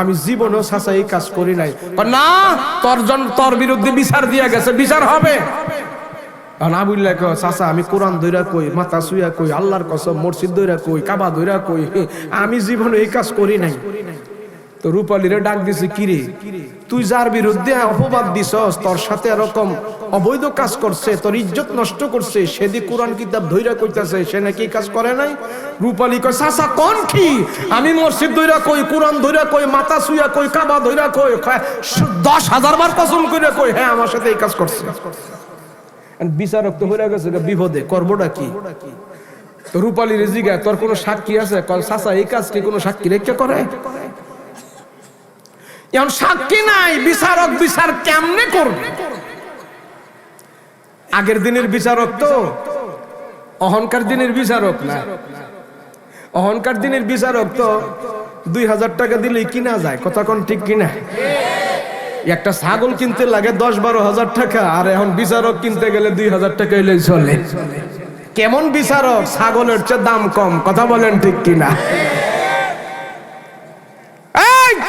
আমি জীবনেও চাচা এই কাজ করি নাই। না, তোর বিরুদ্ধে বিচার দিয়া গেছে, বিচার হবে। চাচা আমি কোরআন ধইরা কই, মাথা শুয়া কই, আল্লাহর কসম মসজিদ ধইরা কই, কাবা ধইরা কই, আমি জীবনে এই কাজ করি নাই। তো রূপালীরে ডাক দিছে, কিরে তুই যার বিরুদ্ধে অপবাদ দিছস, তোর সাথে এরকম অবৈধ কাজ করছে, তোর ইজ্জত নষ্ট করছে, সেদি কোরআন কিতাব ধইরা কইতাছে, সে নাকি কাজ করে নাই? রূপালী কয়, চাচা কোন কি? আমি মসজিদ ধইরা কই, কোরআন ধইরা কই, মাথা শুয়া কই, কাবা ধইরা কই, 10,000 বার কসম কইরা কই, হ্যাঁ আমার সাথে এই কাজ করছে। বিচারক তো হয়ে গেছে বিপদে, করবোটা কি? তো রূপালী রেজিগা, তোর কোনো সাক্ষী আছে? চাচা এই কাজ কি কোনো সাক্ষী রেখে করে? এখন সাক্ষী নাই, বিচারক বিচার কেমনে করবে? আগের দিনের বিচারক তো, অহংকার দিনের বিচারক না। অহংকার দিনের বিচারক তো 2,000 টাকা দিলেই কিনা যায়, কথা কোন ঠিক কিনা? একটা ছাগল কিনতে লাগে 10-12 টাকা, আর এখন বিচারক কিনতে গেলে 2,000 টাকা এলেই চলে। কেমন বিচারক? ছাগলের চেয়ে দাম কম, কথা বলেন ঠিক কিনা?